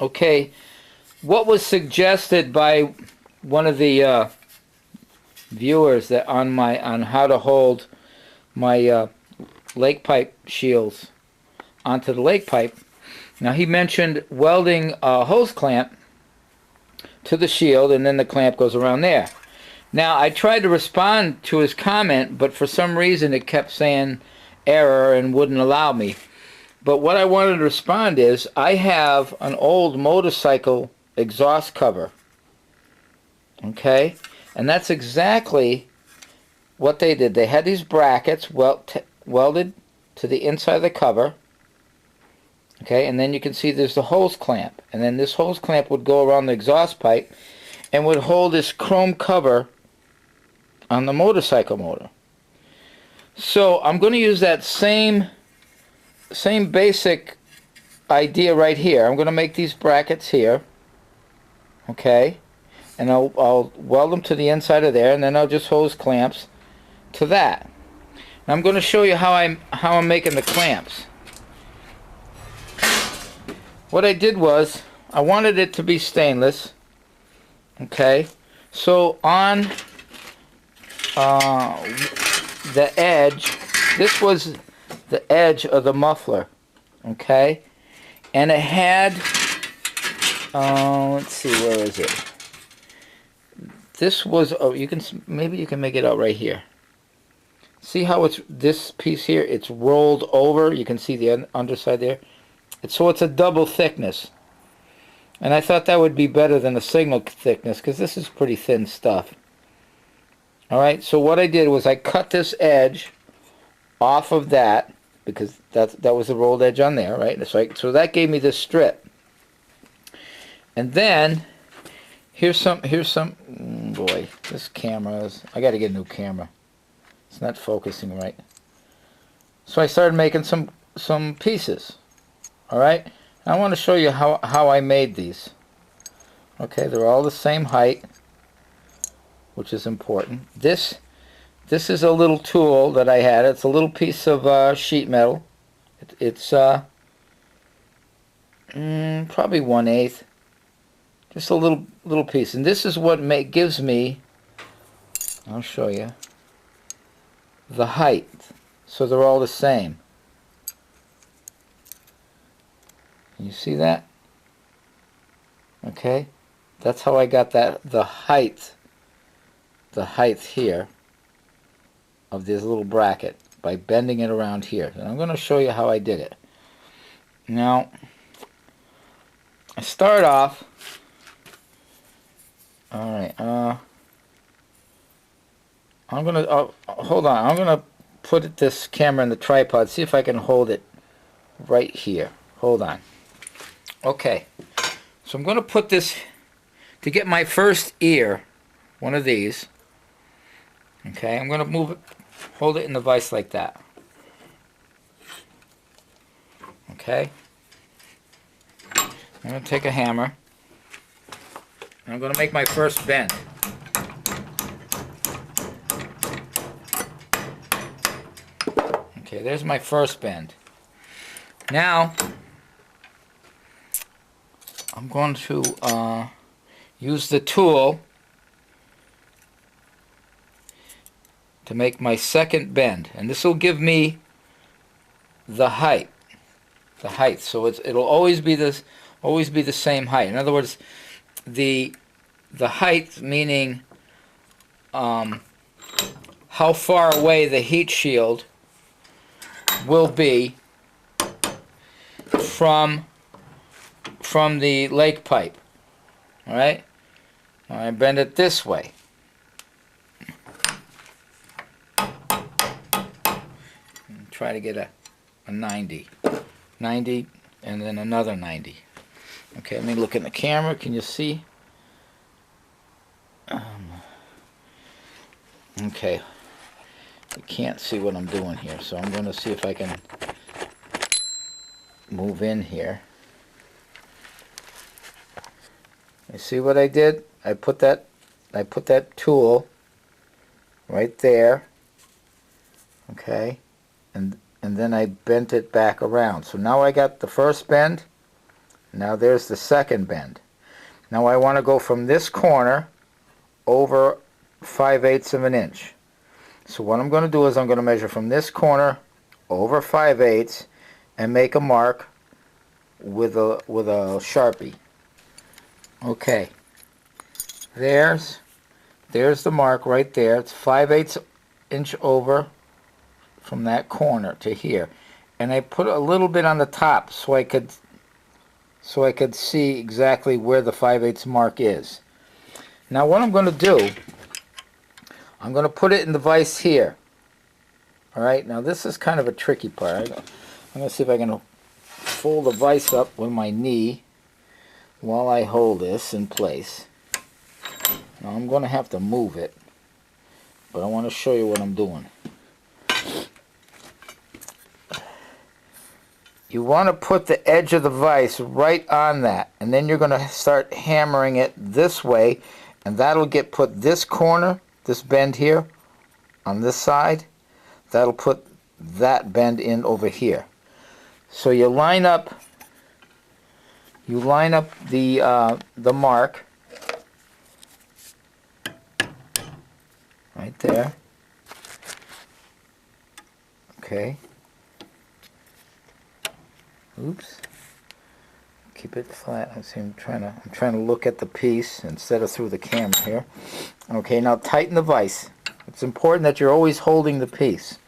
Okay, what was suggested by one of the viewers that on how to hold my lake pipe shields onto the lake pipe. Now he mentioned welding a hose clamp to the shield, and then the clamp goes around there. Now I tried to respond to his comment, but for some reason it kept saying error and wouldn't allow me. But what I wanted to respond is, I have an old motorcycle exhaust cover, okay, and that's exactly what they did. They had these brackets welded to the inside of the cover, okay, and then you can see there's the hose clamp, and then this hose clamp would go around the exhaust pipe and would hold this chrome cover on the motorcycle motor. So I'm going to use that same basic idea right here. I'm going to make these brackets here, okay, and I'll weld them to the inside of there, and then I'll just hose clamps to that. And I'm going to show you how I'm making the clamps. What I did was, I wanted it to be stainless, okay, so on the edge, this was the edge of the muffler, okay, and it had let's see, where is it? This was, oh, maybe you can make it out right here. See how it's this piece here, it's rolled over, you can see the underside there. So it's a double thickness, and I thought that would be better than a single thickness, because this is pretty thin stuff. Alright, so what I did was I cut this edge off of that, because that was the rolled edge on there, right? So that gave me this strip. And then here's some boy, this camera is, I got to get a new camera. It's not focusing right. So I started making some pieces. Alright? I want to show you how I made these. Okay, they're all the same height, which is important. This is a little tool that I had. It's a little piece of sheet metal. It's probably 1/8. Just a little piece. And this is what gives me, I'll show you, the height. So they're all the same. You see that? Okay? That's how I got the height here of this little bracket, by bending it around here. And I'm going to show you how I did it. Now, I start off, alright, I'm going to, hold on, I'm going to put this camera in the tripod, see if I can hold it right here. Hold on. Okay, so I'm going to put this, to get my first ear, one of these, okay, I'm going to move it, hold it in the vise like that. Okay, I'm going to take a hammer, and I'm going to make my first bend. Okay, there's my first bend. Now, I'm going to use the tool to make my second bend, and this will give me the height. So it'll always be the same height. In other words, the height meaning how far away the heat shield will be from the lake pipe. Alright? I bend it this way. Try to get a 90. 90 and then another 90. Okay, let me look in the camera. Can you see? Okay. You can't see what I'm doing here, so I'm going to see if I can move in here. You see what I did? I put that tool right there. Okay, and then I bent it back around. So now I got the first bend, Now there's the second bend. Now I want to go from this corner over 5/8 of an inch. So what I'm going to do is I'm going to measure from this corner over 5/8 and make a mark with a Sharpie. Okay, there's the mark right there. It's 5/8 inch over from that corner to here, and I put a little bit on the top so I could see exactly where the 5/8 mark is. Now what I'm going to do, I'm going to put it in the vise here. All right, now this is kind of a tricky part. I'm going to see if I can fold the vise up with my knee while I hold this in place. Now I'm going to have to move it, but I want to show you what I'm doing. You want to put the edge of the vise right on that, and then you're going to start hammering it this way, and that'll get put this corner, this bend here, on this side. That'll put that bend in over here. So you line up the mark right there. Okay. Oops. Keep it flat. I'm trying to look at the piece instead of through the camera here. Okay, now tighten the vise. It's important that you're always holding the piece.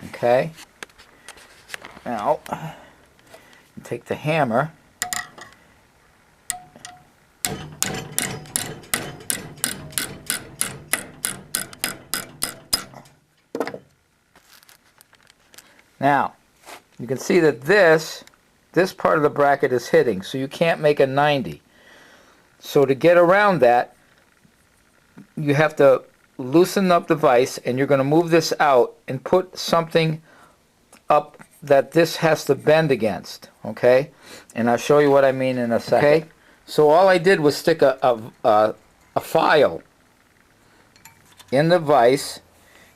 Okay. Now, take the hammer. Now, you can see that this part of the bracket is hitting, so you can't make a 90. So to get around that, you have to loosen up the vise, and you're going to move this out and put something up that this has to bend against, okay? And I'll show you what I mean in a second. Okay? So all I did was stick a file in the vise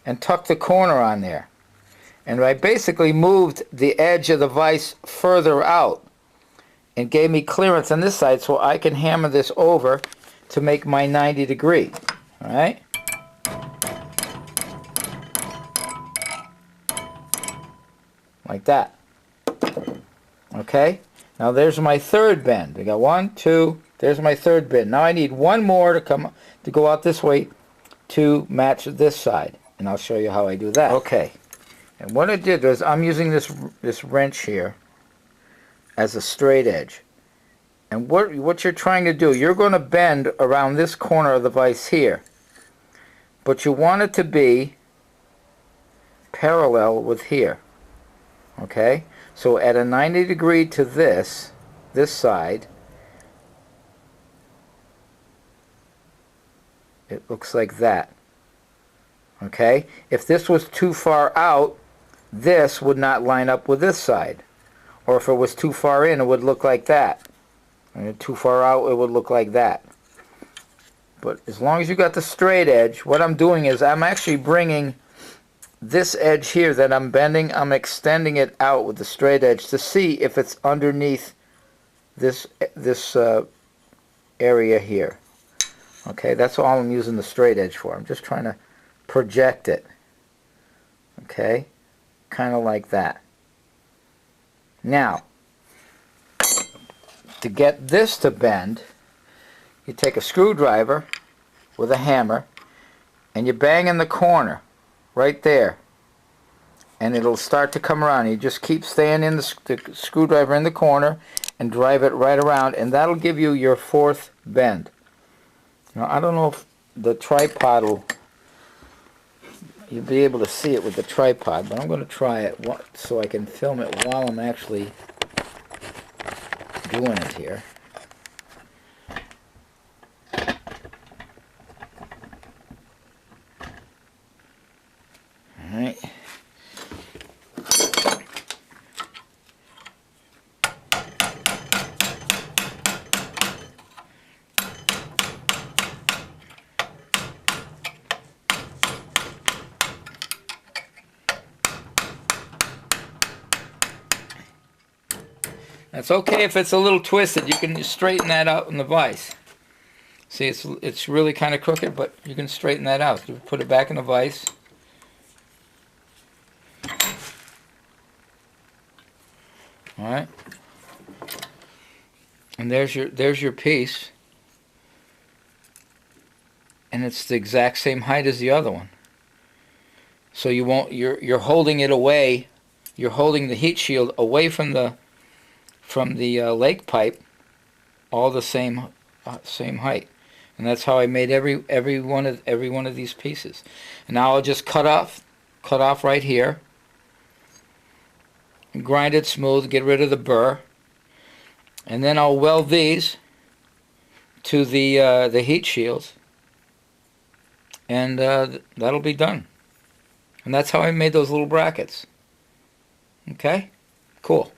and tuck the corner on there. And I basically moved the edge of the vise further out and gave me clearance on this side so I can hammer this over to make my 90 degree. All right? Like that. Okay? Now there's my third bend. I got 1, 2, there's my third bend. Now I need one more to go out this way to match this side. And I'll show you how I do that. Okay. And what I did was I'm using this wrench here as a straight edge. And what you're trying to do, you're going to bend around this corner of the vise here. But you want it to be parallel with here. Okay? So at a 90 degree to this side, it looks like that. Okay? If this was too far out, this would not line up with this side. Or if it was too far in, it would look like that. And too far out, it would look like that. But as long as you got the straight edge, what I'm doing is I'm actually bringing this edge here that I'm bending, I'm extending it out with the straight edge to see if it's underneath this area here. Okay, that's all I'm using the straight edge for. I'm just trying to project it. Okay, kind of like that. Now, to get this to bend, you take a screwdriver with a hammer and you bang in the corner right there, and it'll start to come around. You just keep staying in the screwdriver in the corner and drive it right around, and that'll give you your fourth bend. Now I don't know if the tripod you'll be able to see it with the tripod, but I'm going to try it so I can film it while I'm actually doing it here. Alright. it's okay if it's a little twisted. You can straighten that out in the vise. See, it's really kind of crooked, but you can straighten that out. You put it back in the vise. All right. And there's your piece. And it's the exact same height as the other one. So you won't you're holding it away. You're holding the heat shield away from the lake pipe, all the same height. And that's how I made every one of these pieces. And now I'll just cut off right here. And grind it smooth, get rid of the burr. And then I'll weld these to the heat shields. And that'll be done. And that's how I made those little brackets. Okay? Cool.